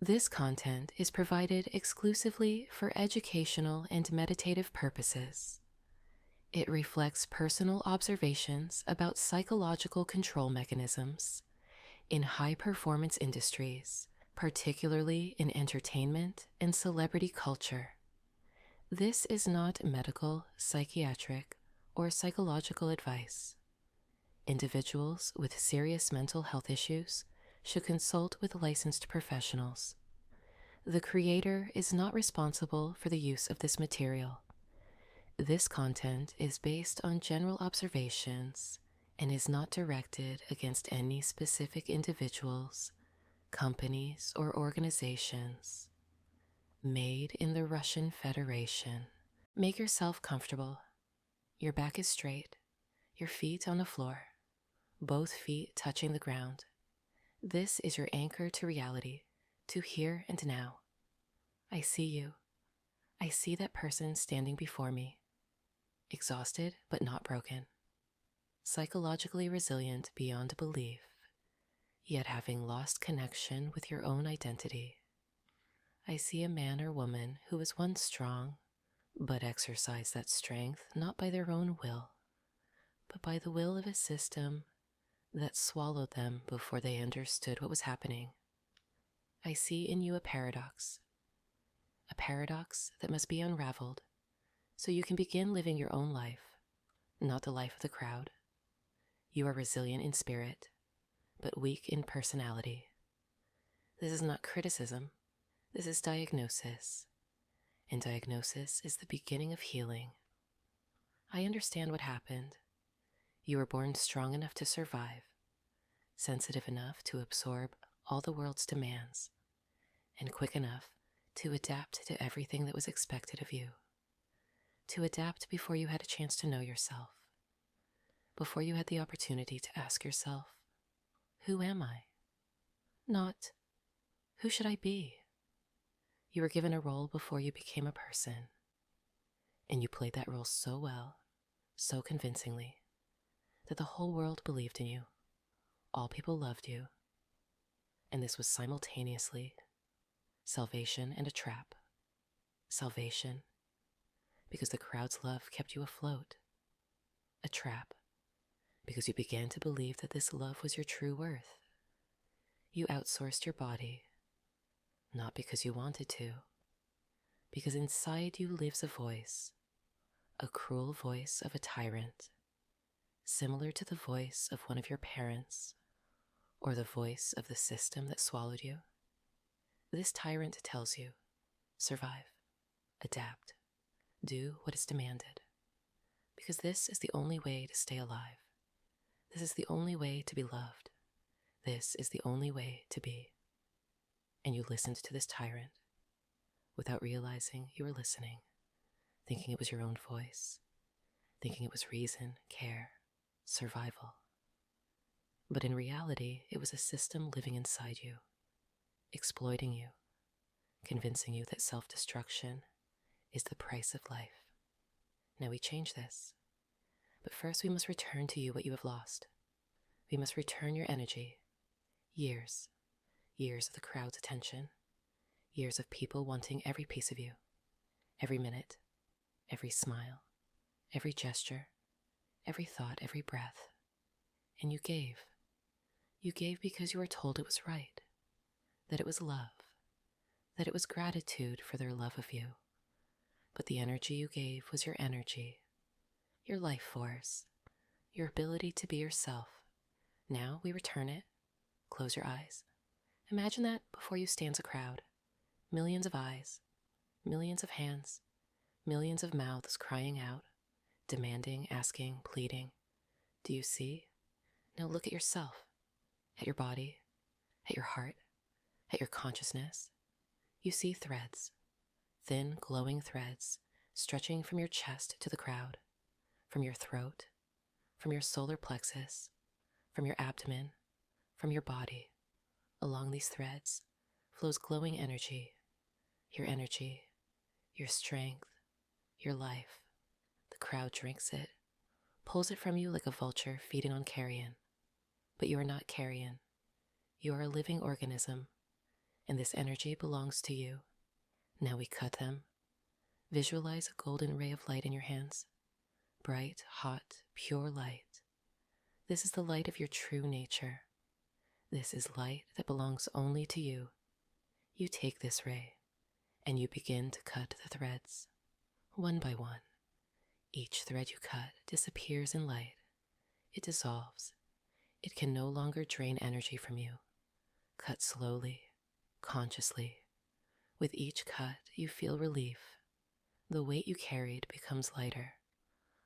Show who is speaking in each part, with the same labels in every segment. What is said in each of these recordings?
Speaker 1: This content is provided exclusively for educational and meditative purposes. It reflects personal observations about psychological control mechanisms in high-performance industries, particularly in entertainment and celebrity culture. This is not medical, psychiatric, or psychological advice. Individuals with serious mental health issues should consult with licensed professionals. The creator is not responsible for the use of this material. This content is based on general observations and is not directed against any specific individuals, companies, or organizations. Made in the Russian Federation. Make yourself comfortable. Your back is straight, your feet on the floor, both feet touching the ground. This is your anchor to reality, to here and now. I see you. I see that person standing before me. Exhausted but not broken. Psychologically resilient beyond belief, yet having lost connection with your own identity. I see a man or woman who was once strong, but exercised that strength not by their own will, but by the will of a system that swallowed them before they understood what was happening. I see in you a paradox that must be unraveled so you can begin living your own life, not the life of the crowd. You are resilient in spirit, but weak in personality. This is not criticism. This is diagnosis, and diagnosis is the beginning of healing. I understand what happened. You were born strong enough to survive, sensitive enough to absorb all the world's demands, and quick enough to adapt to everything that was expected of you. To adapt before you had a chance to know yourself, before you had the opportunity to ask yourself, who am I? Not, who should I be? You were given a role before you became a person, and you played that role so well, so convincingly, that the whole world believed in you. All people loved you, and this was simultaneously salvation and a trap. Salvation, because the crowd's love kept you afloat. A trap, because you began to believe that this love was your true worth. You outsourced your body, not because you wanted to, because inside you lives a voice, a cruel voice of a tyrant, similar to the voice of one of your parents, or the voice of the system that swallowed you. This tyrant tells you, survive, adapt, do what is demanded, because this is the only way to stay alive. This is the only way to be loved. This is the only way to be. And you listened to this tyrant without realizing you were listening, thinking it was your own voice, thinking it was reason, care, survival. But in reality, it was a system living inside you, exploiting you, convincing you that self-destruction is the price of life. Now we change this. But first we must return to you what you have lost. We must return your energy. Years of the crowd's attention. Years of people wanting every piece of you. Every minute, every smile, every gesture, every thought, every breath. And you gave. You gave because you were told it was right, that it was love, that it was gratitude for their love of you. But the energy you gave was your energy, your life force, your ability to be yourself. Now we return it. Close your eyes. Imagine that before you stands a crowd. Millions of eyes, millions of hands, millions of mouths crying out, demanding, asking, pleading. Do you see? Now look at yourself, at your body, at your heart, at your consciousness. You see threads, thin, glowing threads, stretching from your chest to the crowd, from your throat, from your solar plexus, from your abdomen, from your body. Along these threads flows glowing energy, your strength, your life. The crowd drinks it, pulls it from you like a vulture feeding on carrion. But you are not carrion. You are a living organism, and this energy belongs to you. Now we cut them. Visualize a golden ray of light in your hands. Bright, hot, pure light. This is the light of your true nature. This is light that belongs only to you. You take this ray, and you begin to cut the threads, one by one. Each thread you cut disappears in light. It dissolves. It can no longer drain energy from you. Cut slowly, consciously. With each cut, you feel relief. The weight you carried becomes lighter.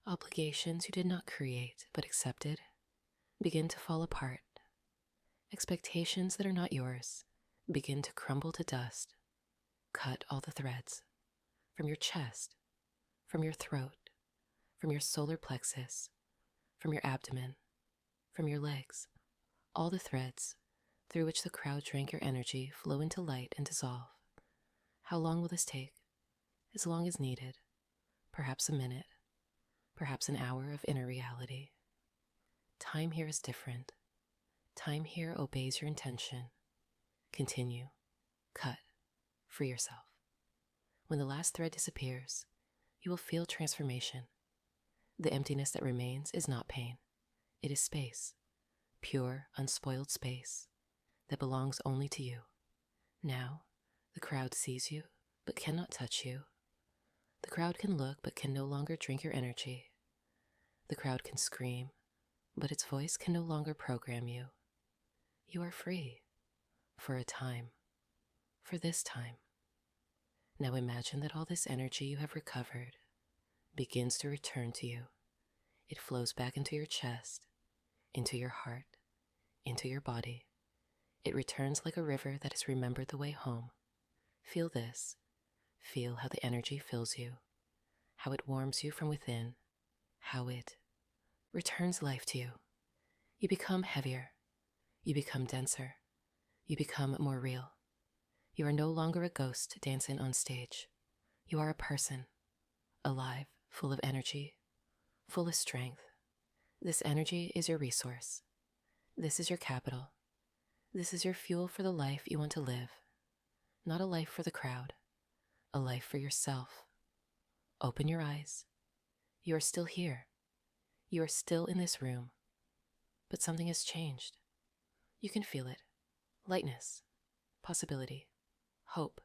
Speaker 1: Obligations you did not create but accepted begin to fall apart. Expectations that are not yours begin to crumble to dust. Cut all the threads from your chest, from your throat, from your solar plexus, from your abdomen, from your legs. All the threads through which the crowd drank your energy flow into light and dissolve. How long will this take? As long as needed. Perhaps a minute. Perhaps an hour of inner reality. Time here is different. Time here obeys your intention. Continue. Cut. Free yourself. When the last thread disappears, you will feel transformation. The emptiness that remains is not pain. It is space. Pure, unspoiled space that belongs only to you. Now, the crowd sees you, but cannot touch you. The crowd can look, but can no longer drink your energy. The crowd can scream, but its voice can no longer program you. You are free. For a time. For this time. Now imagine that all this energy you have recovered begins to return to you. It flows back into your chest, into your heart, into your body. It returns like a river that has remembered the way home. Feel this. Feel how the energy fills you, how it warms you from within, how it returns life to you. You become heavier. You become denser. You become more real. You are no longer a ghost dancing on stage. You are a person, alive, full of energy, full of strength. This energy is your resource. This is your capital. This is your fuel for the life you want to live. Not a life for the crowd, a life for yourself. Open your eyes. You are still here. You are still in this room. But something has changed. You can feel it. Lightness, possibility, hope.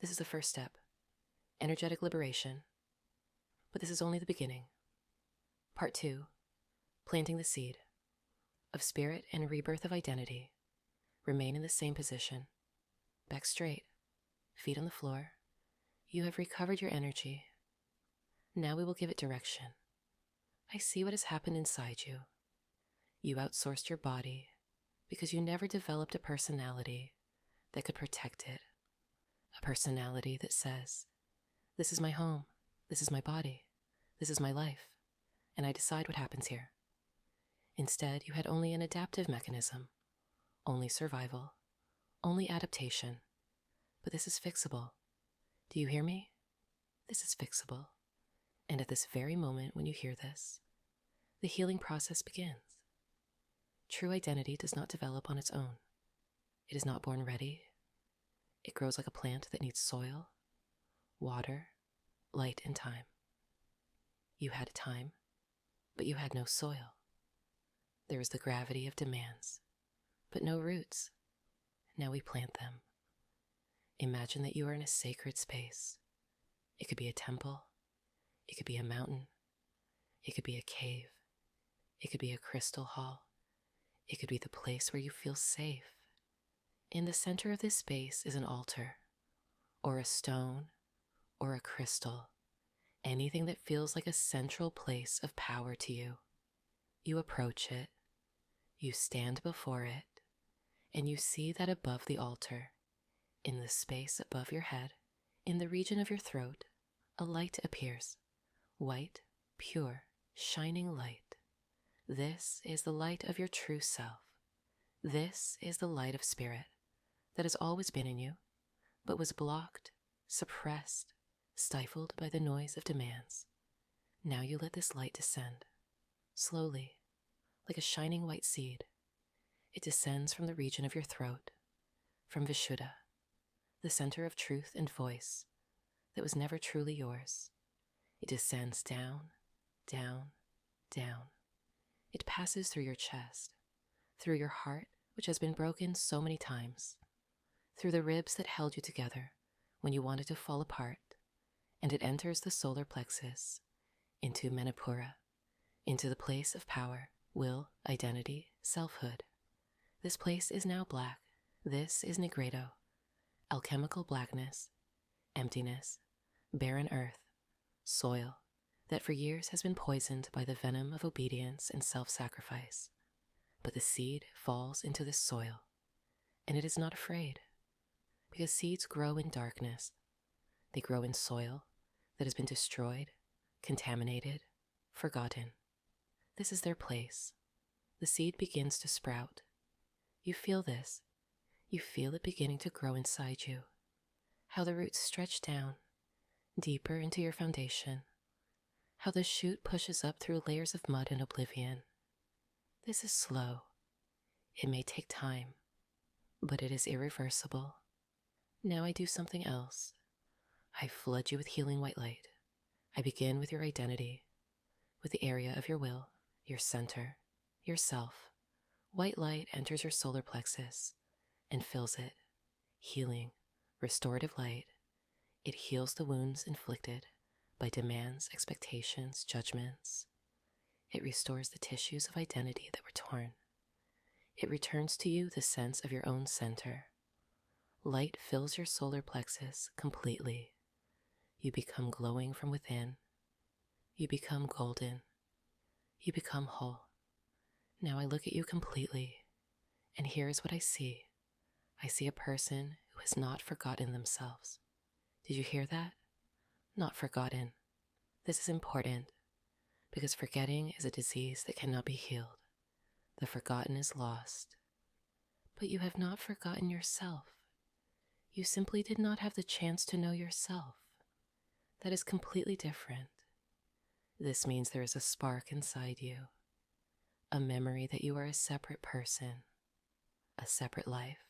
Speaker 1: This is the first step. Energetic liberation. But this is only the beginning. Part 2, planting the seed of spirit and rebirth of identity. Remain in the same position. Back straight, feet on the floor. You have recovered your energy. Now we will give it direction. I see what has happened inside you. You outsourced your body because you never developed a personality that could protect it. A personality that says, this is my home, this is my body, this is my life, and I decide what happens here. Instead, you had only an adaptive mechanism, only survival, only adaptation. But this is fixable. Do you hear me? This is fixable. And at this very moment when you hear this, the healing process begins. True identity does not develop on its own. It is not born ready. It grows like a plant that needs soil, water, light, and time. You had time, but you had no soil. There is the gravity of demands, but no roots. Now we plant them. Imagine that you are in a sacred space. It could be a temple. It could be a mountain. It could be a cave. It could be a crystal hall. It could be the place where you feel safe. In the center of this space is an altar, or a stone, or a crystal, anything that feels like a central place of power to you. You approach it, you stand before it, and you see that above the altar, in the space above your head, in the region of your throat, a light appears. White, pure, shining light. This is the light of your true self. This is the light of spirit that has always been in you, but was blocked, suppressed, stifled by the noise of demands. Now you let this light descend, slowly, like a shining white seed. It descends from the region of your throat, from Vishuddha, the center of truth and voice that was never truly yours. It descends down, down, down. It passes through your chest, through your heart, which has been broken so many times, through the ribs that held you together when you wanted to fall apart, and it enters the solar plexus, into Manipura, into the place of power, will, identity, selfhood. This place is now black. This is Negredo, alchemical blackness, emptiness, barren earth, soil that for years has been poisoned by the venom of obedience and self-sacrifice. But the seed falls into this soil, and it is not afraid, because seeds grow in darkness. They grow in soil that has been destroyed, contaminated, forgotten. This is their place. The seed begins to sprout. You feel this. You feel it beginning to grow inside you. How the roots stretch down, deeper into your foundation. How the shoot pushes up through layers of mud and oblivion. This is slow. It may take time, but it is irreversible. Now I do something else. I flood you with healing white light. I begin with your identity, with the area of your will, your center, yourself. White light enters your solar plexus and fills it. Healing, restorative light. It heals the wounds inflicted by demands, expectations, judgments. It restores the tissues of identity that were torn. It returns to you the sense of your own center. Light fills your solar plexus completely. You become glowing from within. You become golden. You become whole. Now I look at you completely, and here is what I see. I see a person who has not forgotten themselves. Did you hear that? Not forgotten. This is important, because forgetting is a disease that cannot be healed. The forgotten is lost. But you have not forgotten yourself. You simply did not have the chance to know yourself. That is completely different. This means there is a spark inside you, a memory that you are a separate person, a separate life,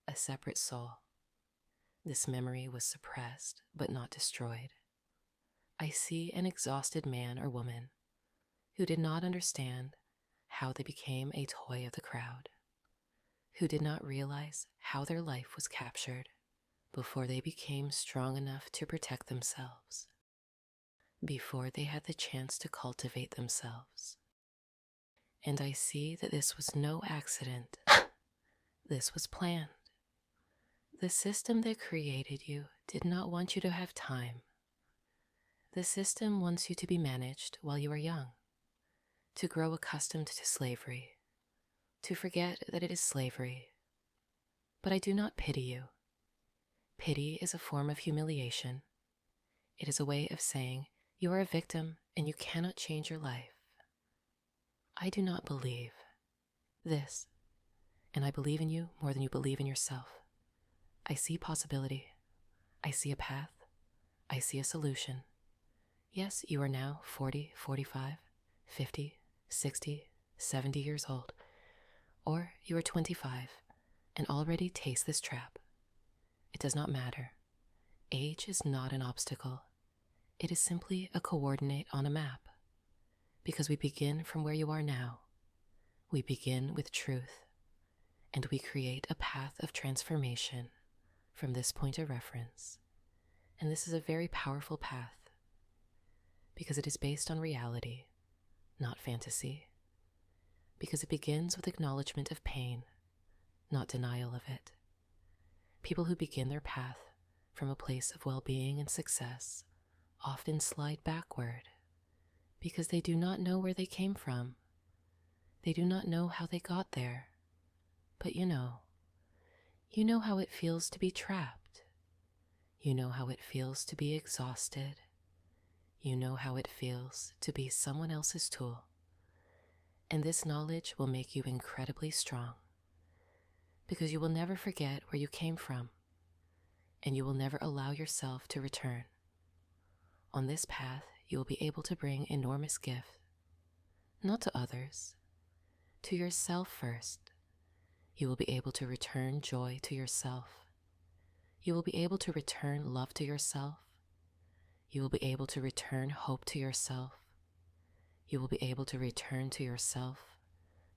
Speaker 1: a separate soul. This memory was suppressed but not destroyed. I see an exhausted man or woman who did not understand how they became a toy of the crowd, who did not realize how their life was captured before they became strong enough to protect themselves, before they had the chance to cultivate themselves. And I see that this was no accident. This was planned. The system that created you did not want you to have time. The system wants you to be managed while you are young, to grow accustomed to slavery, to forget that it is slavery. But I do not pity you. Pity is a form of humiliation. It is a way of saying you are a victim and you cannot change your life. I do not believe this, and I believe in you more than you believe in yourself. I see possibility. I see a path. I see a solution. Yes, you are now 40, 45, 50, 60, 70 years old, or you are 25 and already taste this trap. It does not matter. Age is not an obstacle. It is simply a coordinate on a map. Because we begin from where you are now. We begin with truth, and we create a path of transformation from this point of reference. And this is a very powerful path, because it is based on reality, not fantasy. Because it begins with acknowledgement of pain, not denial of it. People who begin their path from a place of well-being and success often slide backward because they do not know where they came from. They do not know how they got there. But you know how it feels to be trapped. You know how it feels to be exhausted. You know how it feels to be someone else's tool. And this knowledge will make you incredibly strong, because you will never forget where you came from, and you will never allow yourself to return. On this path, you will be able to bring enormous gift, not to others, to yourself first. You will be able to return joy to yourself. You will be able to return love to yourself. You will be able to return hope to yourself. You will be able to return to yourself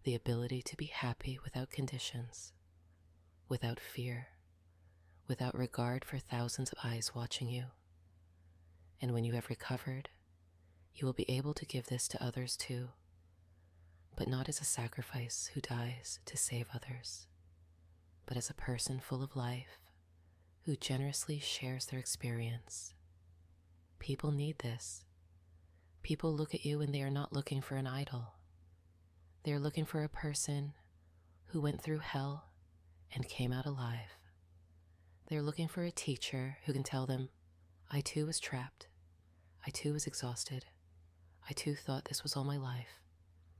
Speaker 1: the ability to be happy without conditions, without fear, without regard for thousands of eyes watching you. And when you have recovered, you will be able to give this to others too, but not as a sacrifice who dies to save others, but as a person full of life who generously shares their experience. People need this. People look at you and they are not looking for an idol. They are looking for a person who went through hell and came out alive. They are looking for a teacher who can tell them, I too was trapped. I too was exhausted. I too thought this was all my life,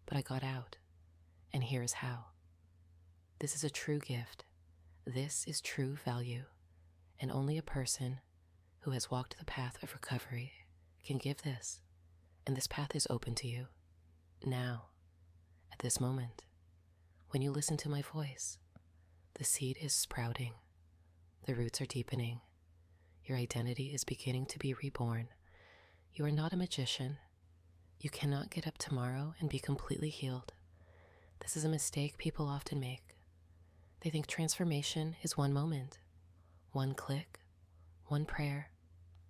Speaker 1: but I got out, and here is how. This is a true gift. This is true value, and only a person who has walked the path of recovery can give this, and this path is open to you, now, at this moment. When you listen to my voice, the seed is sprouting, the roots are deepening, your identity is beginning to be reborn. You are not a magician. You cannot get up tomorrow and be completely healed. This is a mistake people often make. They think transformation is one moment, one click, one prayer.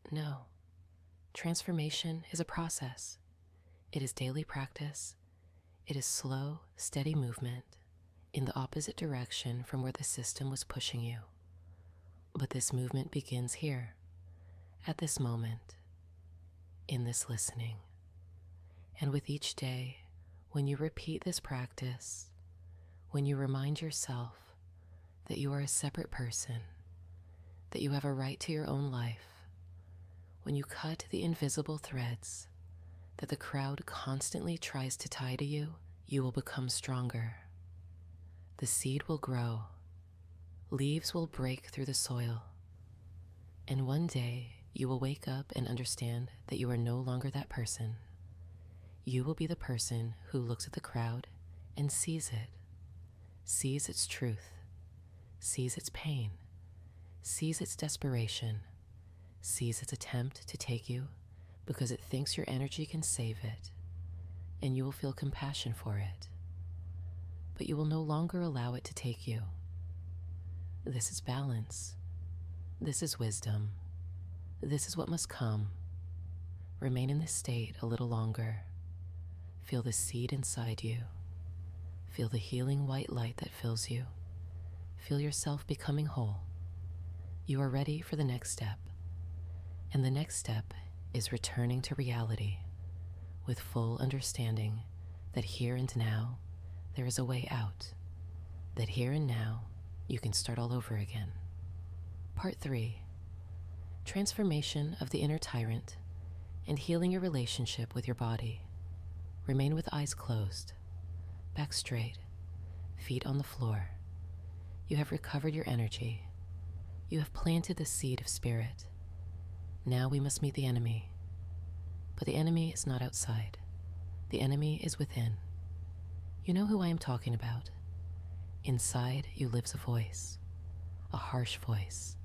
Speaker 1: No. Transformation is a process. It is daily practice. It is slow, steady movement in the opposite direction from where the system was pushing you. But this movement begins here, at this moment, in this listening. And with each day, when you repeat this practice, when you remind yourself that you are a separate person, that you have a right to your own life, when you cut the invisible threads that the crowd constantly tries to tie to you, you will become stronger. The seed will grow. Leaves will break through the soil. And one day, you will wake up and understand that you are no longer that person. You will be the person who looks at the crowd and sees its truth, sees its pain, sees its desperation, sees its attempt to take you because it thinks your energy can save it, and you will feel compassion for it. But you will no longer allow it to take you. This is balance. This is wisdom. This is what must come. Remain in this state a little longer. Feel the seed inside you. Feel the healing white light that fills you. Feel yourself becoming whole. You are ready for the next step. And the next step is returning to reality with full understanding that here and now there is a way out. That here and now you can start all over again. Part 3. Transformation of the inner tyrant and healing your relationship with your body. Remain with eyes closed, back straight, feet on the floor. You have recovered your energy. You have planted the seed of spirit. Now we must meet the enemy. But the enemy is not outside. The enemy is within. You know who I am talking about. Inside you lives a voice, a harsh voice,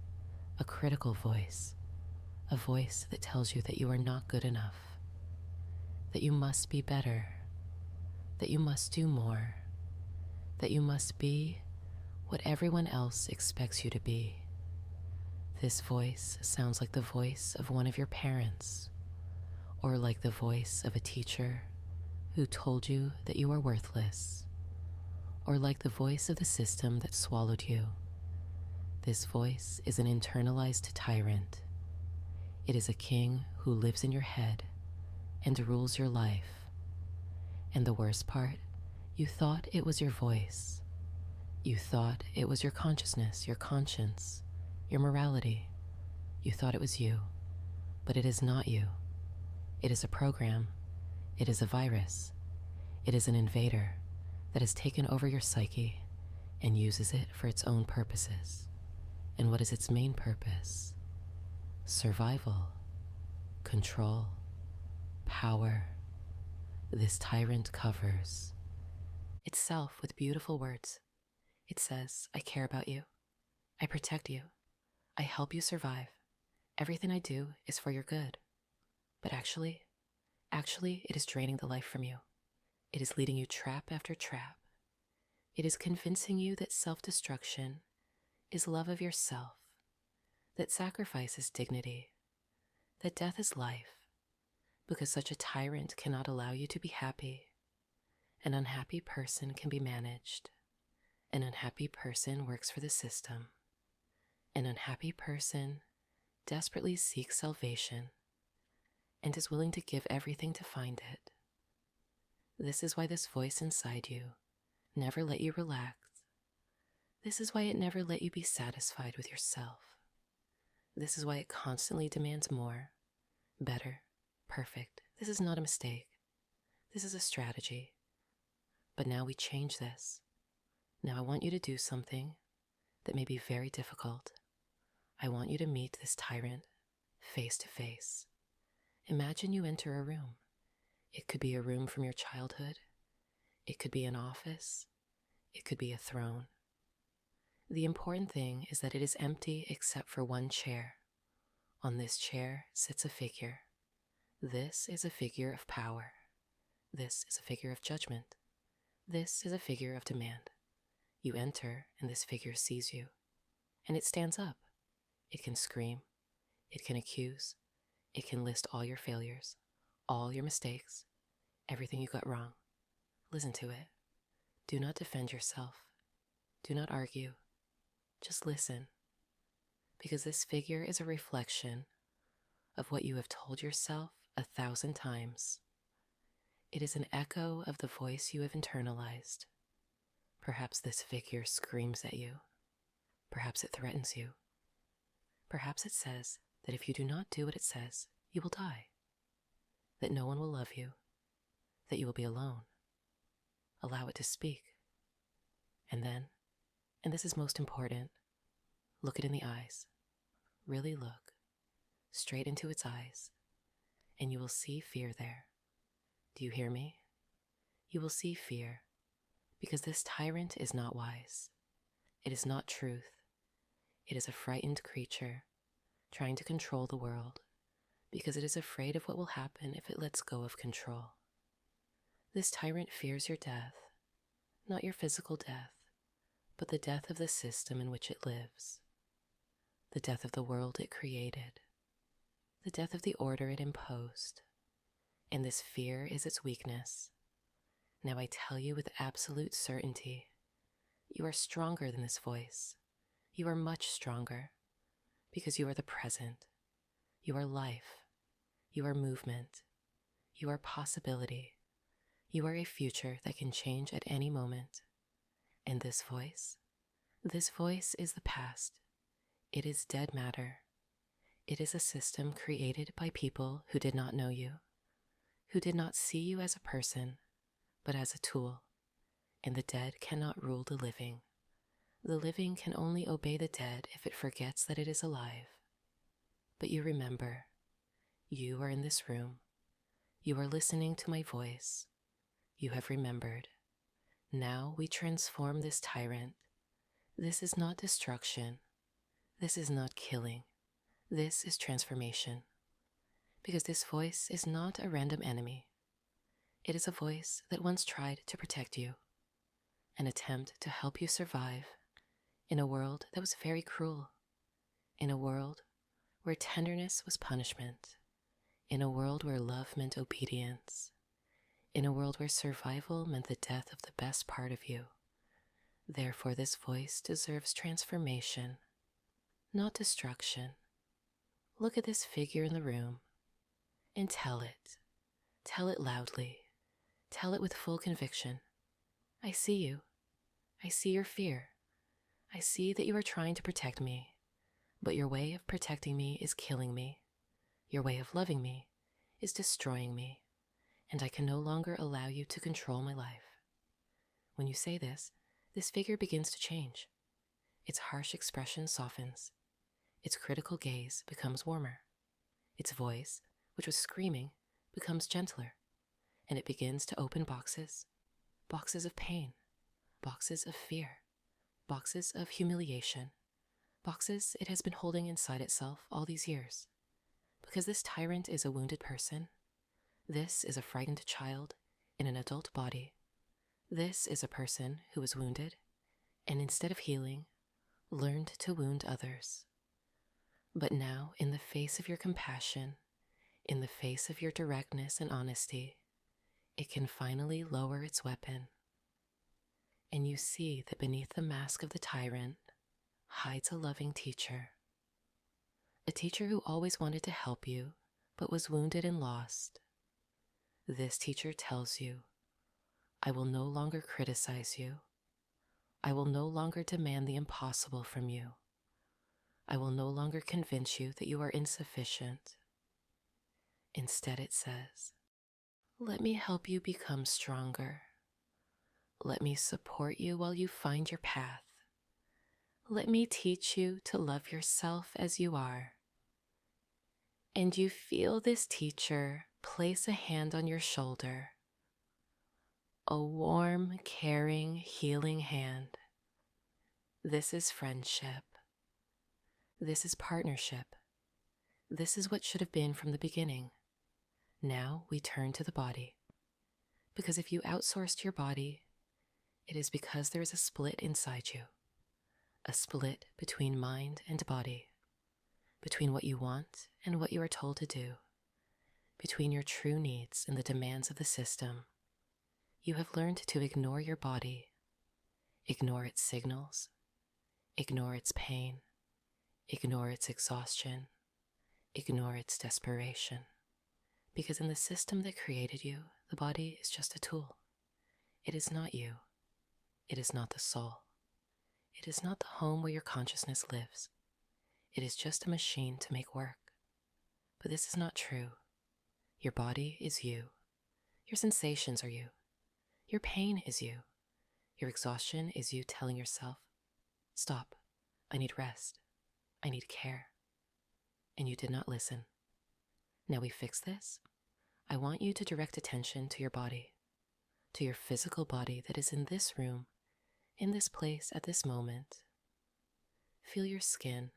Speaker 1: a critical voice, a voice that tells you that you are not good enough, that you must be better, that you must do more, that you must be what everyone else expects you to be. This voice sounds like the voice of one of your parents, or like the voice of a teacher who told you that you are worthless, or like the voice of the system that swallowed you. This voice is an internalized tyrant. It is a king who lives in your head and rules your life. And the worst part, you thought it was your voice. You thought it was your consciousness, your conscience, your morality. You thought it was you, but it is not you. It is a program. It is a virus. It is an invader that has taken over your psyche and uses it for its own purposes. And what is its main purpose? Survival, control, power. This tyrant covers itself with beautiful words. It says, I care about you. I protect you. I help you survive. Everything I do is for your good. But actually, it is draining the life from you. It is leading you trap after trap. It is convincing you that self-destruction is love of yourself, that sacrifice is dignity, that death is life, because such a tyrant cannot allow you to be happy. An unhappy person can be managed. An unhappy person works for the system. An unhappy person desperately seeks salvation and is willing to give everything to find it. This is why this voice inside you never let you relax. This is why it never let you be satisfied with yourself. This is why it constantly demands more, better, perfect. This is not a mistake. This is a strategy. But now we change this. Now I want you to do something that may be very difficult. I want you to meet this tyrant face to face. Imagine you enter a room. It could be a room from your childhood. It could be an office. It could be a throne. The important thing is that it is empty except for one chair. On this chair sits a figure. This is a figure of power. This is a figure of judgment. This is a figure of demand. You enter and this figure sees you. And it stands up. It can scream. It can accuse. It can list all your failures, all your mistakes, everything you got wrong. Listen to it. Do not defend yourself. Do not argue. Just listen. Because this figure is a reflection of what you have told yourself 1,000 times. It is an echo of the voice you have internalized. Perhaps this figure screams at you. Perhaps it threatens you. Perhaps it says that if you do not do what it says, you will die. That no one will love you. That you will be alone. Allow it to speak. And then, and this is most important, look it in the eyes. Really look. Straight into its eyes. And you will see fear there. Do you hear me? You will see fear. Because this tyrant is not wise. It is not truth. It is a frightened creature trying to control the world because it is afraid of what will happen if it lets go of control. This tyrant fears your death, not your physical death, but the death of the system in which it lives, the death of the world it created, the death of the order it imposed. And this fear is its weakness. Now I tell you with absolute certainty, you are stronger than this voice. You are much stronger because you are the present. You are life. You are movement. You are possibility. You are a future that can change at any moment. And this voice is the past. It is dead matter. It is a system created by people who did not know you, who did not see you as a person, but as a tool. And the dead cannot rule the living. The living can only obey the dead if it forgets that it is alive. But you remember, you are in this room. You are listening to my voice. You have remembered. Now we transform this tyrant. This is not destruction. This is not killing. This is transformation. Because this voice is not a random enemy. It is a voice that once tried to protect you, an attempt to help you survive in a world that was very cruel, in a world where tenderness was punishment, in a world where love meant obedience, in a world where survival meant the death of the best part of you. Therefore, this voice deserves transformation, not destruction. Look at this figure in the room and tell it. Tell it loudly. Tell it with full conviction. I see you. I see your fear. I see that you are trying to protect me, but your way of protecting me is killing me. Your way of loving me is destroying me, and I can no longer allow you to control my life. When you say this figure begins to change. Its harsh expression softens. Its critical gaze becomes warmer. Its voice, which was screaming, becomes gentler, and it begins to open boxes of pain, boxes of fear, boxes of humiliation, boxes it has been holding inside itself all these years. Because this tyrant is a wounded person. This is a frightened child in an adult body. This is a person who was wounded, and instead of healing, learned to wound others. But now, in the face of your compassion, in the face of your directness and honesty, it can finally lower its weapon. And you see that beneath the mask of the tyrant hides a loving teacher. A teacher who always wanted to help you, but was wounded and lost. This teacher tells you, I will no longer criticize you. I will no longer demand the impossible from you. I will no longer convince you that you are insufficient. Instead, it says, let me help you become stronger. Let me support you while you find your path. Let me teach you to love yourself as you are. And you feel this teacher place a hand on your shoulder. A warm, caring, healing hand. This is friendship. This is partnership. This is what should have been from the beginning. Now we turn to the body. Because if you outsourced your body, it is because there is a split inside you. A split between mind and body. Between what you want and what you are told to do. Between your true needs and the demands of the system. You have learned to ignore your body. Ignore its signals. Ignore its pain. Ignore its exhaustion. Ignore its desperation. Because in the system that created you, the body is just a tool. It is not you. It is not the soul. It is not the home where your consciousness lives. It is just a machine to make work. But this is not true. Your body is you. Your sensations are you. Your pain is you. Your exhaustion is you telling yourself, stop, I need rest. I need care. And you did not listen. Now we fix this. I want you to direct attention to your body, to your physical body that is in this room, in this place at this moment. Feel your skin.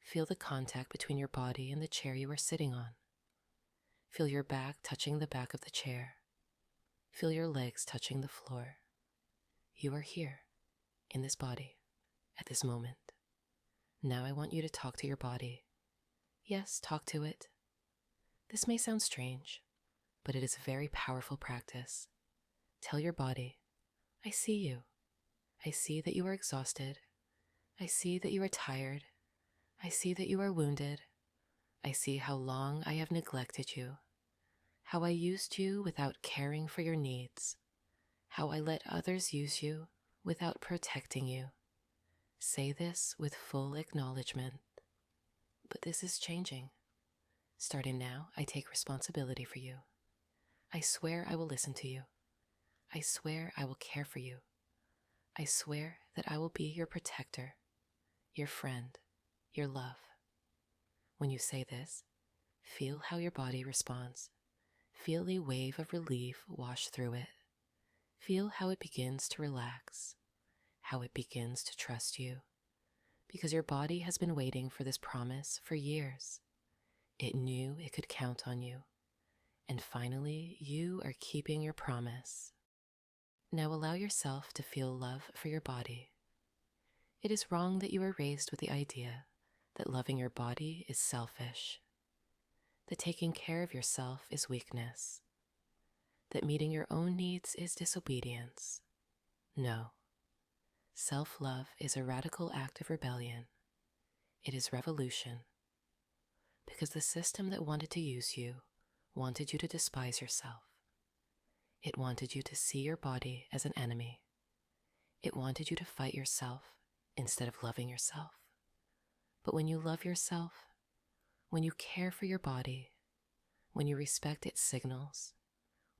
Speaker 1: Feel the contact between your body and the chair you are sitting on. Feel your back touching the back of the chair. Feel your legs touching the floor. You are here, in this body, at this moment. Now I want you to talk to your body. Yes, talk to it. This may sound strange, but it is a very powerful practice. Tell your body, I see you. I see that you are exhausted. I see that you are tired. I see that you are wounded. I see how long I have neglected you, how I used you without caring for your needs, how I let others use you without protecting you. Say this with full acknowledgement. But this is changing. Starting now, I take responsibility for you. I swear I will listen to you. I swear I will care for you. I swear that I will be your protector, your friend, your love. When you say this, feel how your body responds. Feel a wave of relief wash through it. Feel how it begins to relax, how it begins to trust you, because your body has been waiting for this promise for years. It knew it could count on you, and finally you are keeping your promise. Now allow yourself to feel love for your body. It is wrong that you were raised with the idea that loving your body is selfish, that taking care of yourself is weakness, that meeting your own needs is disobedience. No. Self-love is a radical act of rebellion. It is revolution. Because the system that wanted to use you wanted you to despise yourself. It wanted you to see your body as an enemy. It wanted you to fight yourself instead of loving yourself. But when you love yourself, when you care for your body, when you respect its signals,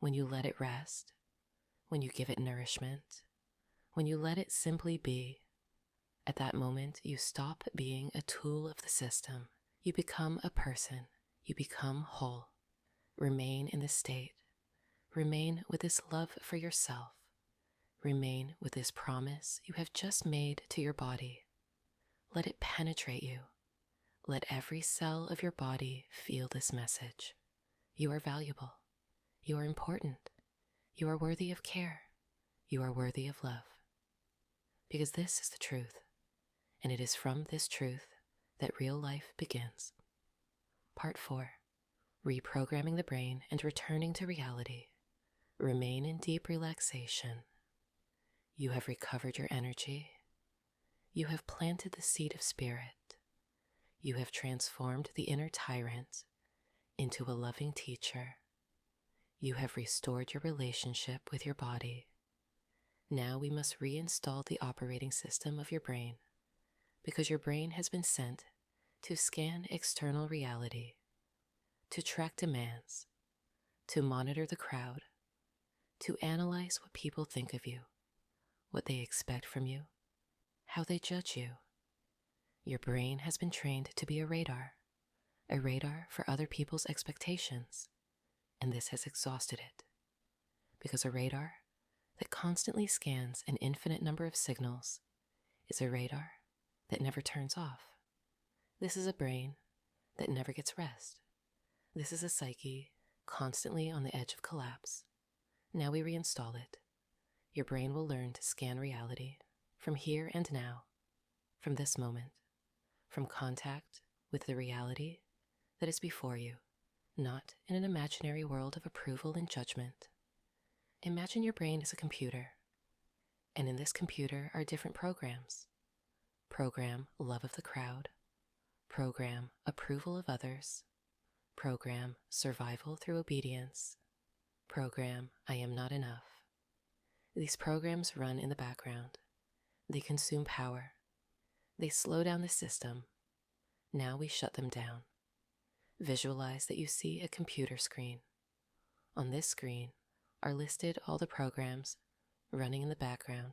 Speaker 1: when you let it rest, when you give it nourishment, when you let it simply be, at that moment you stop being a tool of the system. You become a person. You become whole. Remain in this state. Remain with this love for yourself. Remain with this promise you have just made to your body. Let it penetrate you. Let every cell of your body feel this message. You are valuable. You are important. You are worthy of care. You are worthy of love. Because this is the truth, and it is from this truth that real life begins. Part 4. Reprogramming the brain and returning to reality. Remain in deep relaxation. You have recovered your energy. You have planted the seed of spirit. You have transformed the inner tyrant into a loving teacher. You have restored your relationship with your body. Now we must reinstall the operating system of your brain, because your brain has been sent to scan external reality, to track demands, to monitor the crowd, to analyze what people think of you, what they expect from you, how they judge you. Your brain has been trained to be a radar for other people's expectations, and this has exhausted it, because a radar that constantly scans an infinite number of signals is a radar that never turns off. This is a brain that never gets rest. This is a psyche constantly on the edge of collapse. Now we reinstall it. Your brain will learn to scan reality from here and now, from this moment, from contact with the reality that is before you, not in an imaginary world of approval and judgment. Imagine your brain as a computer, and in this computer are different programs. Program love of the crowd, program approval of others, program survival through obedience, program I am not enough. These programs run in the background. They consume power. They slow down the system. Now we shut them down. Visualize that you see a computer screen. On this screen are listed all the programs running in the background.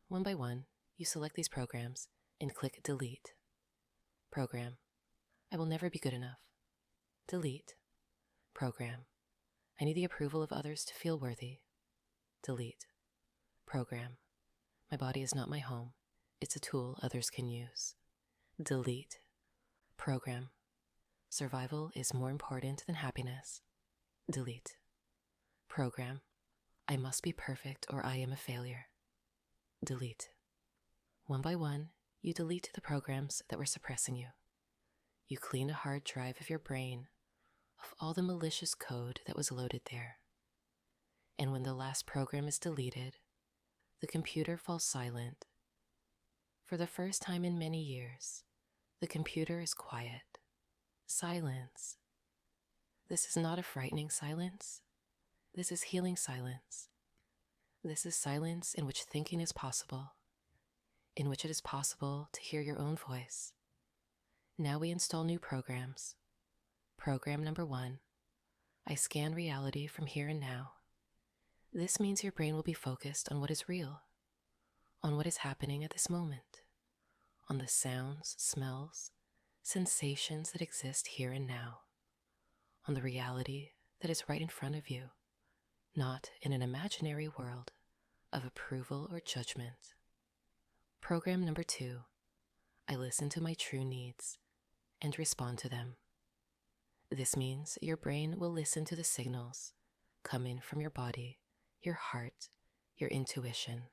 Speaker 1: One by one, you select these programs and click Delete. Program, I will never be good enough. Delete. Program, I need the approval of others to feel worthy. Delete. Program, my body is not my home. It's a tool others can use. Delete. Program, survival is more important than happiness. Delete. Program, I must be perfect or I am a failure. Delete. One by one, you delete the programs that were suppressing you. You clean a hard drive of your brain of all the malicious code that was loaded there. And when the last program is deleted, the computer falls silent. For the first time in many years, the computer is quiet. Silence. This is not a frightening silence. This is healing silence. This is silence in which thinking is possible, in which it is possible to hear your own voice. Now we install new programs. Program number 1, I scan reality from here and now. This means your brain will be focused on what is real, on what is happening at this moment, on the sounds, smells, sensations that exist here and now, on the reality that is right in front of you, not in an imaginary world of approval or judgment. Program number 2, I listen to my true needs and respond to them. This means your brain will listen to the signals coming from your body, your heart, your intuition.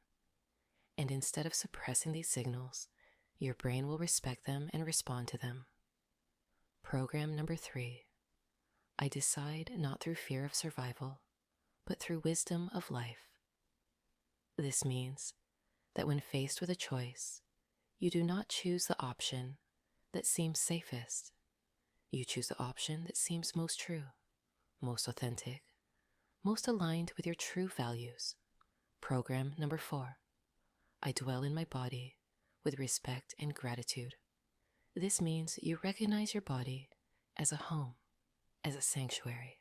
Speaker 1: And instead of suppressing these signals, your brain will respect them and respond to them. Program number 3, I decide not through fear of survival, but through wisdom of life. This means that when faced with a choice, you do not choose the option that seems safest. You choose the option that seems most true, most authentic, most aligned with your true values. Program number 4, I dwell in my body with respect and gratitude. This means you recognize your body as a home, as a sanctuary,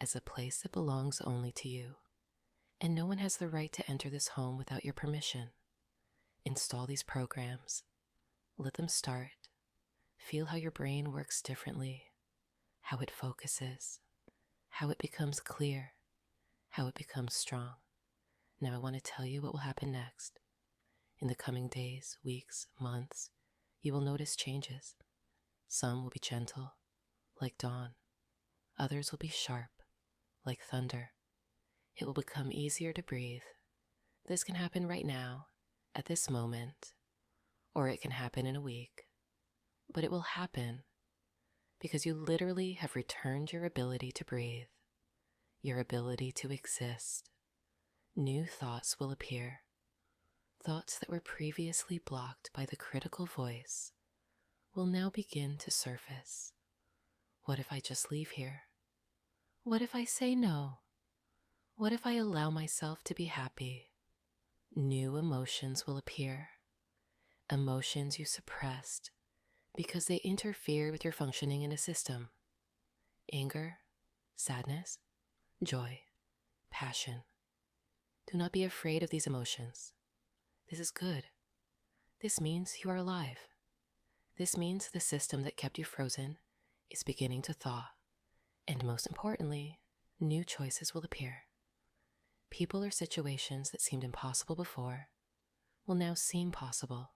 Speaker 1: as a place that belongs only to you. And no one has the right to enter this home without your permission. Install these programs. Let them start. Feel how your brain works differently, how it focuses, how it becomes clear, how it becomes strong. Now I want to tell you what will happen next. In the coming days, weeks, months, you will notice changes. Some will be gentle, like dawn. Others will be sharp, like thunder. It will become easier to breathe. This can happen right now, at this moment, or it can happen in a week. But it will happen because you literally have returned your ability to breathe, your ability to exist. New thoughts will appear. Thoughts that were previously blocked by the critical voice will now begin to surface. What if I just leave here? What if I say no? What if I allow myself to be happy? New emotions will appear. Emotions you suppressed because they interfere with your functioning in a system. Anger, sadness, joy, passion. Do not be afraid of these emotions. This is good. This means you are alive. This means the system that kept you frozen is beginning to thaw. And most importantly, new choices will appear. People or situations that seemed impossible before will now seem possible.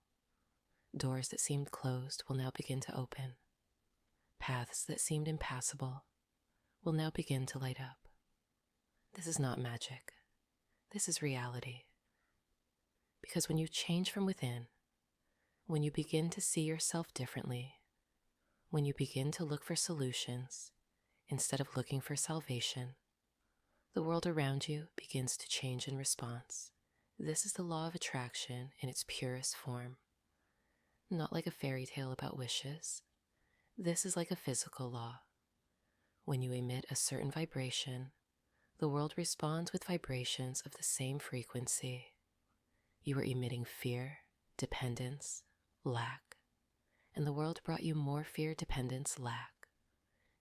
Speaker 1: Doors that seemed closed will now begin to open. Paths that seemed impassable will now begin to light up. This is not magic. This is reality. Because when you change from within, when you begin to see yourself differently, when you begin to look for solutions instead of looking for salvation, the world around you begins to change in response. This is the law of attraction in its purest form. Not like a fairy tale about wishes. This is like a physical law. When you emit a certain vibration, the world responds with vibrations of the same frequency. You are emitting fear, dependence, lack, and the world brought you more fear, dependence, lack.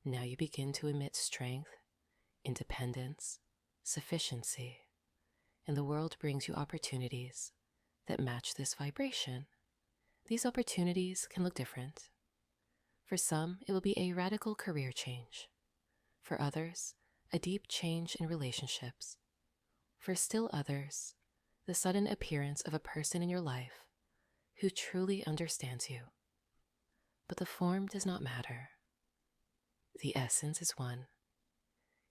Speaker 1: Now you begin to emit strength, independence, sufficiency, and the world brings you opportunities that match this vibration. These opportunities can look different. For some, it will be a radical career change. For others, a deep change in relationships. For still others, the sudden appearance of a person in your life who truly understands you. But the form does not matter. The essence is one.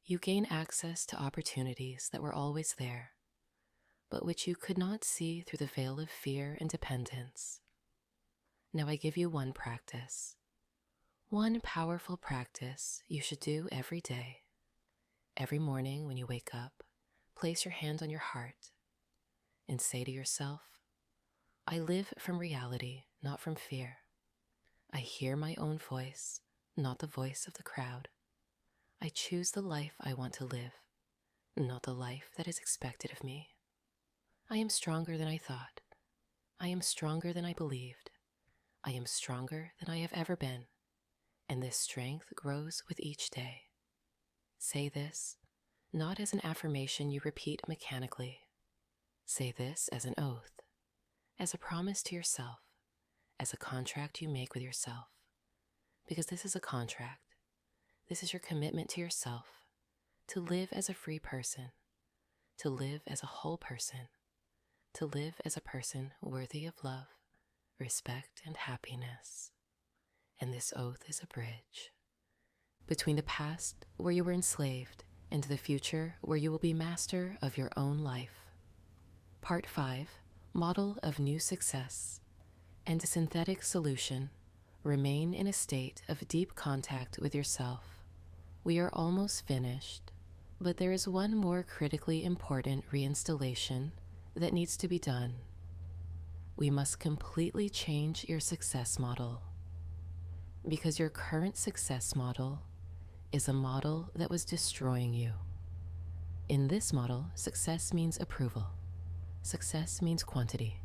Speaker 1: You gain access to opportunities that were always there, but which you could not see through the veil of fear and dependence. Now I give you one practice. One powerful practice you should do every day. Every morning when you wake up, place your hand on your heart and say to yourself, I live from reality, not from fear. I hear my own voice, not the voice of the crowd. I choose the life I want to live, not the life that is expected of me. I am stronger than I thought. I am stronger than I believed. I am stronger than I have ever been, and this strength grows with each day. Say this, not as an affirmation you repeat mechanically. Say this as an oath, as a promise to yourself, as a contract you make with yourself. Because this is a contract. This is your commitment to yourself, to live as a free person, to live as a whole person, to live as a person worthy of love, respect, and happiness. And this oath is a bridge between the past, where you were enslaved, and the future, where you will be master of your own life. Part 5, Model of New Success, and a Synthetic Solution. Remain in a state of deep contact with yourself. We are almost finished, but there is one more critically important reinstallation that needs to be done. We must completely change your success model, because your current success model is a model that was destroying you. In this model, success means approval. Success means quantity.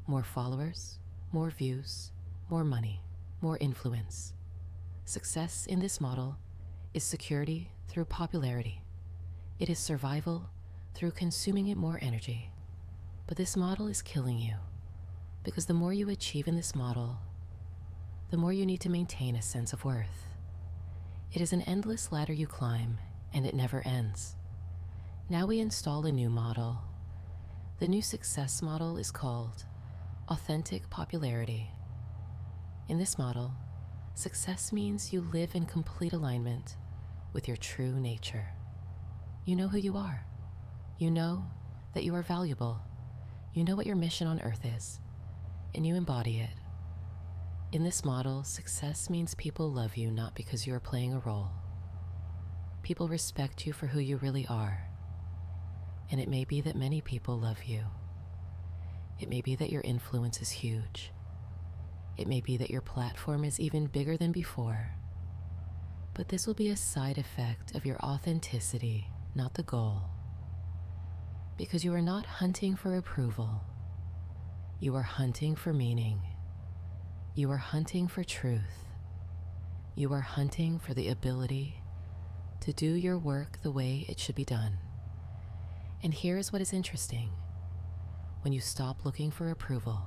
Speaker 1: More followers, more views, more money, more influence. Success in this model is security through popularity. It is survival through consuming it more energy. But this model is killing you, because the more you achieve in this model, the more you need to maintain a sense of worth. It is an endless ladder you climb, and it never ends. Now we install a new model. The new success model is called authentic popularity. In this model, success means you live in complete alignment with your true nature. You know who you are. You know that you are valuable. You know what your mission on earth is, and you embody it. In this model, success means people love you not because you are playing a role. People respect you for who you really are. And it may be that many people love you. It may be that your influence is huge. It may be that your platform is even bigger than before. But this will be a side effect of your authenticity, not the goal. Because you are not hunting for approval. You are hunting for meaning. You are hunting for truth. You are hunting for the ability to do your work the way it should be done. And here is what is interesting. When you stop looking for approval,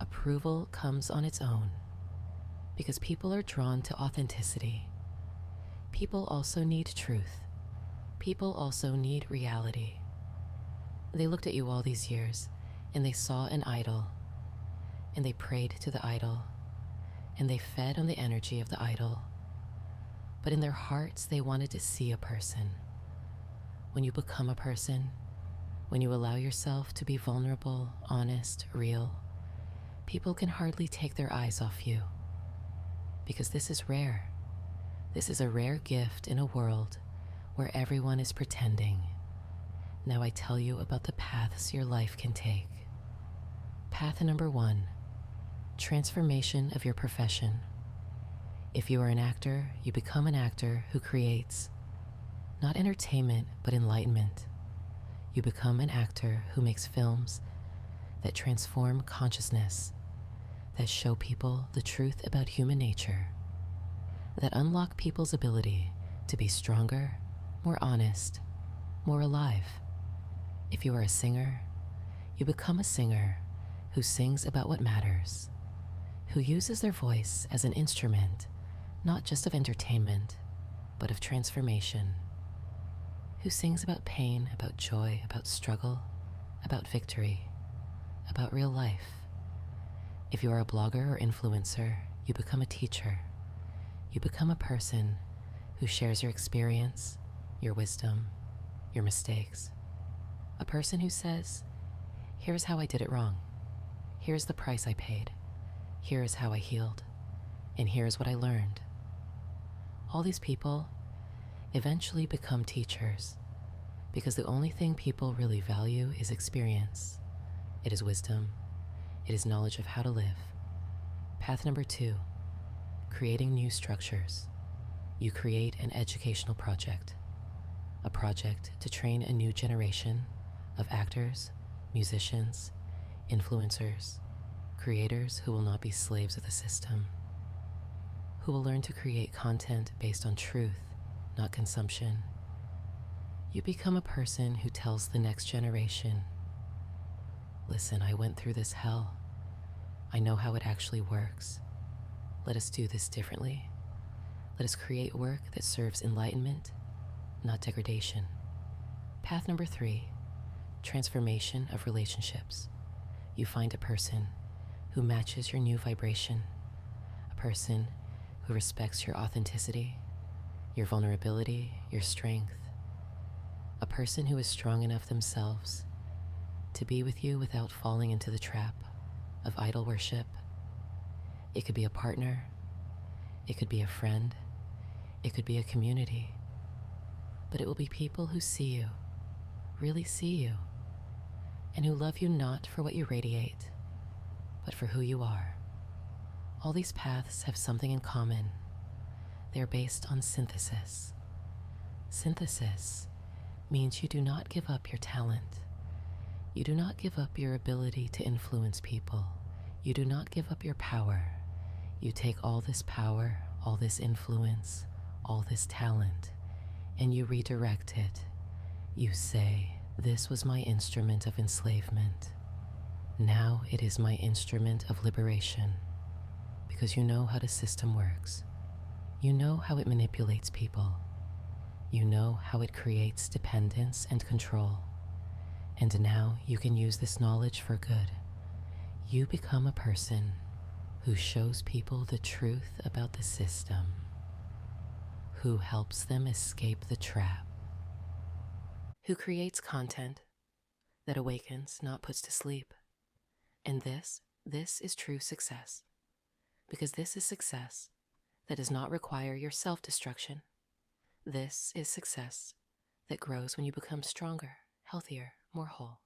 Speaker 1: approval comes on its own. Because people are drawn to authenticity. People also need truth. People also need reality. They looked at you all these years, and they saw an idol, and they prayed to the idol, and they fed on the energy of the idol. But in their hearts, they wanted to see a person. When you become a person, when you allow yourself to be vulnerable, honest, real, people can hardly take their eyes off you. Because this is rare. This is a rare gift in a world where everyone is pretending. Now I tell you about the paths your life can take. Path number 1, transformation of your profession. If you are an actor, you become an actor who creates, not entertainment, but enlightenment. You become an actor who makes films that transform consciousness, that show people the truth about human nature, that unlock people's ability to be stronger, more honest, more alive. If you are a singer, you become a singer who sings about what matters, who uses their voice as an instrument, not just of entertainment, but of transformation, who sings about pain, about joy, about struggle, about victory, about real life. If you are a blogger or influencer, you become a teacher. You become a person who shares your experience, your wisdom, your mistakes. A person who says, here's how I did it wrong. Here's the price I paid. Here is how I healed. And here's what I learned. All these people eventually become teachers because the only thing people really value is experience. It is wisdom. It is knowledge of how to live. Path number 2, creating new structures. You create an educational project, a project to train a new generation of actors, musicians, influencers, creators who will not be slaves of the system, who will learn to create content based on truth, not consumption. You become a person who tells the next generation, listen, I went through this hell. I know how it actually works. Let us do this differently. Let us create work that serves enlightenment, not degradation. Path number 3, transformation of relationships. You find a person who matches your new vibration, a person who respects your authenticity, your vulnerability, your strength, a person who is strong enough themselves to be with you without falling into the trap of idol worship. It could be a partner, it could be a friend, it could be a community, but it will be people who see you, really see you, and who love you not for what you radiate, but for who you are. All these paths have something in common. They are based on synthesis. Synthesis means you do not give up your talent. You do not give up your ability to influence people. You do not give up your power. You take all this power, all this influence, all this talent, and you redirect it. You say, this was my instrument of enslavement. Now it is my instrument of liberation. Because you know how the system works. You know how it manipulates people. You know how it creates dependence and control. And now you can use this knowledge for good. You become a person who shows people the truth about the system, who helps them escape the trap, who creates content that awakens, not puts to sleep. And this is true success, because this is success that does not require your self-destruction. This is success that grows when you become stronger, healthier, more whole.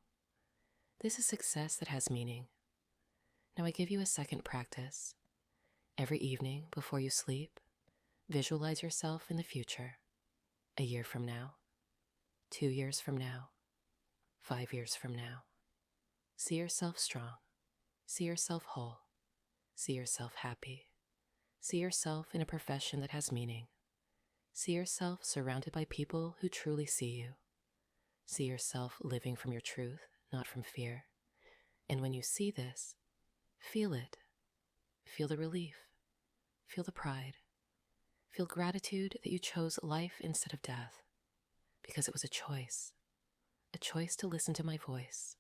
Speaker 1: This is success that has meaning. Now I give you a second practice. Every evening before you sleep, visualize yourself in the future, a year from now, 2 years from now, 5 years from now. See yourself strong. See yourself whole. See yourself happy. See yourself in a profession that has meaning. See yourself surrounded by people who truly see you. See yourself living from your truth, not from fear. And when you see this, feel it. Feel the relief. Feel the pride. Feel gratitude that you chose life instead of death, because it was a choice to listen to my voice,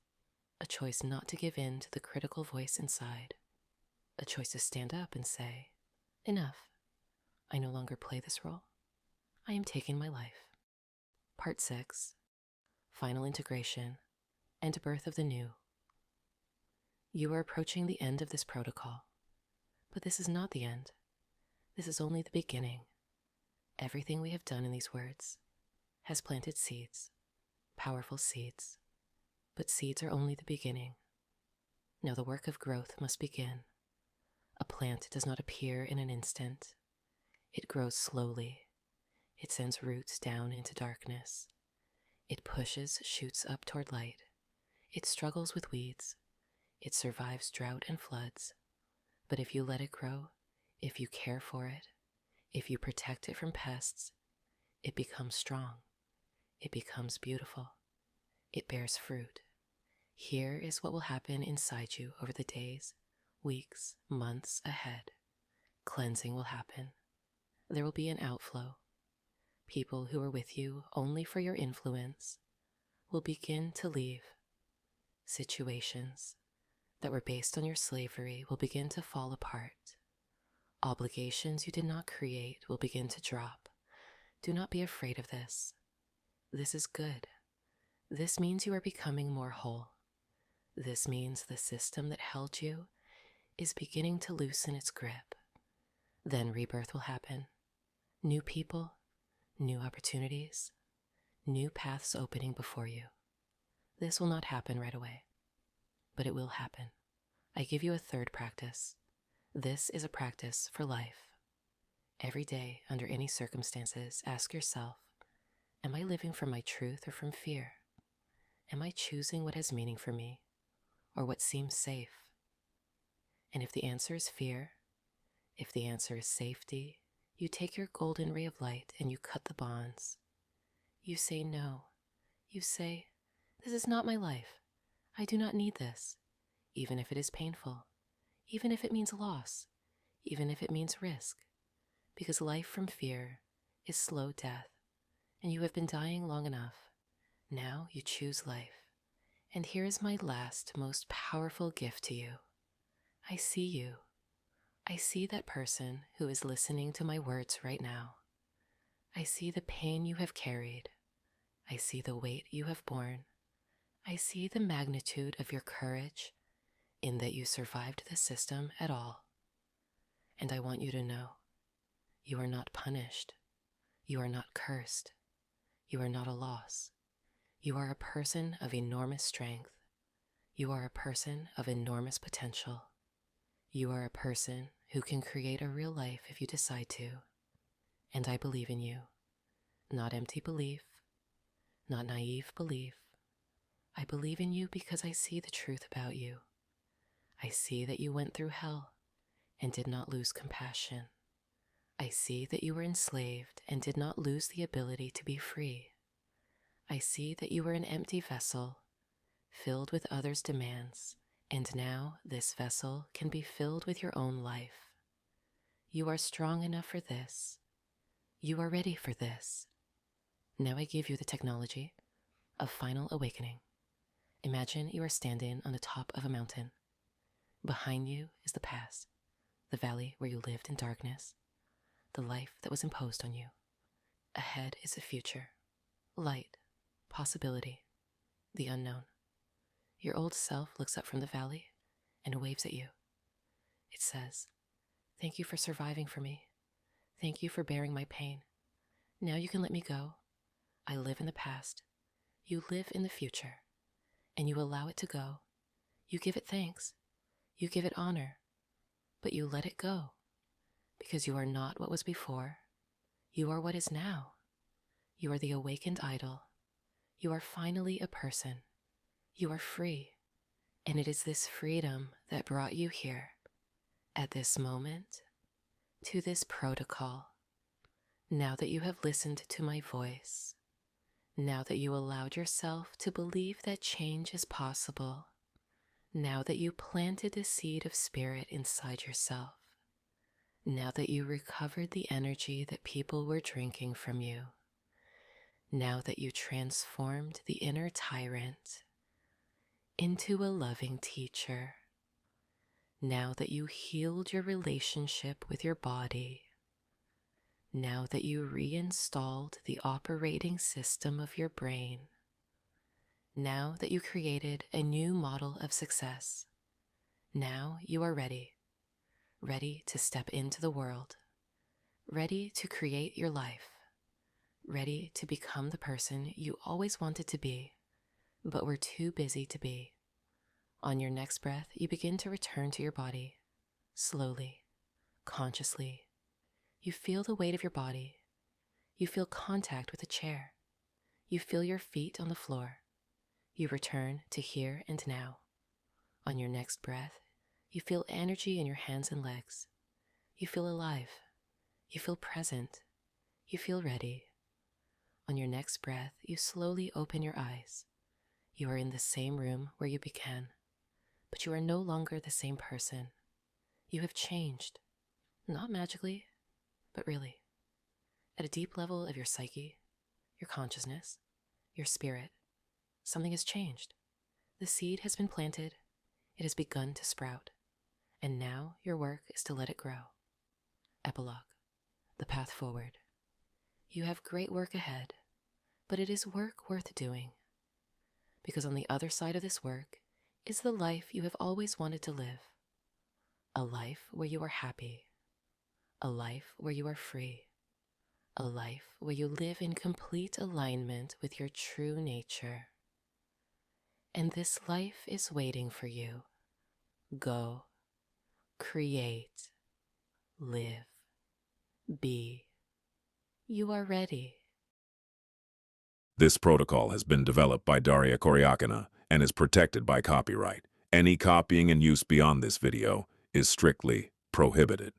Speaker 1: a choice not to give in to the critical voice inside, a choice to stand up and say, enough, I no longer play this role. I am taking my life. Part 6, Final Integration and Birth of the New. You are approaching the end of this protocol, but this is not the end. This is only the beginning. Everything we have done in these words has planted seeds, powerful seeds, but seeds are only the beginning. Now the work of growth must begin. A plant does not appear in an instant. It grows slowly. It sends roots down into darkness. It pushes shoots up toward light. It struggles with weeds. It survives drought and floods. But if you let it grow, if you care for it, if you protect it from pests, it becomes strong. It becomes beautiful. It bears fruit. Here is what will happen inside you over the days, weeks, months ahead. Cleansing will happen. There will be an outflow. People who are with you only for your influence will begin to leave. Situations that were based on your slavery will begin to fall apart. Obligations you did not create will begin to drop. Do not be afraid of this. This is good. This means you are becoming more whole. This means the system that held you is beginning to loosen its grip. Then rebirth will happen. New people, new opportunities, new paths opening before you. This will not happen right away, but it will happen. I give you a third practice. This is a practice for life. Every day, under any circumstances, ask yourself, am I living from my truth or from fear? Am I choosing what has meaning for me or what seems safe? And if the answer is fear, if the answer is safety, you take your golden ray of light and you cut the bonds. You say no. You say, this is not my life. I do not need this, even if it is painful, even if it means loss, even if it means risk, because life from fear is slow death, and you have been dying long enough. Now you choose life. And here is my last, most powerful gift to you. I see you. I see that person who is listening to my words right now. I see the pain you have carried. I see the weight you have borne. I see the magnitude of your courage in that you survived the system at all. And I want you to know, you are not punished. You are not cursed. You are not a loss. You are a person of enormous strength. You are a person of enormous potential. You are a person who can create a real life if you decide to. And I believe in you. Not empty belief, not naive belief. I believe in you because I see the truth about you. I see that you went through hell and did not lose compassion. I see that you were enslaved and did not lose the ability to be free. I see that you were an empty vessel, filled with others' demands, and now this vessel can be filled with your own life. You are strong enough for this. You are ready for this. Now I give you the technology of final awakening. Imagine you are standing on the top of a mountain. Behind you is the past. the valley where you lived in darkness, the life that was imposed on you. Ahead is a future, light, possibility, the unknown. Your old self looks up from the valley and waves at you. It says, "Thank you for surviving for me. Thank you for bearing my pain. Now you can let me go. I live in the past. You live in the future. And you allow it to go. You give it thanks. You give it honor. But you let it go. Because you are not what was before. You are what is now. You are the awakened idol. You are finally a person. You are free. And it is this freedom that brought you here, at this moment, to this protocol. Now that you have listened to my voice, now that you allowed yourself to believe that change is possible, now that you planted the seed of spirit inside yourself, now that you recovered the energy that people were drinking from you, now that you transformed the inner tyrant into a loving teacher, now that you healed your relationship with your body, now that you reinstalled the operating system of your brain, now that you created a new model of success, now you are ready, ready to step into the world, ready to create your life, ready to become the person you always wanted to be, but were too busy to be. On your next breath, you begin to return to your body, slowly, consciously. You feel the weight of your body. You feel contact with a chair. You feel your feet on the floor. You return to here and now. On your next breath, you feel energy in your hands and legs. You feel alive. You feel present. You feel ready. On your next breath, you slowly open your eyes. You are in the same room where you began, but you are no longer the same person. You have changed, not magically, but really. At a deep level of your psyche, your consciousness, your spirit, something has changed. The seed has been planted, it has begun to sprout, and now your work is to let it grow. Epilogue, the path forward. You have great work ahead, but it is work worth doing. Because on the other side of this work is the life you have always wanted to live. A life where you are happy. A life where you are free. A life where you live in complete alignment with your true nature. And this life is waiting for you. Go, create, live, be. You are ready.
Speaker 2: This protocol has been developed by Daria Koryakina and is protected by copyright. Any copying and use beyond this video is strictly prohibited.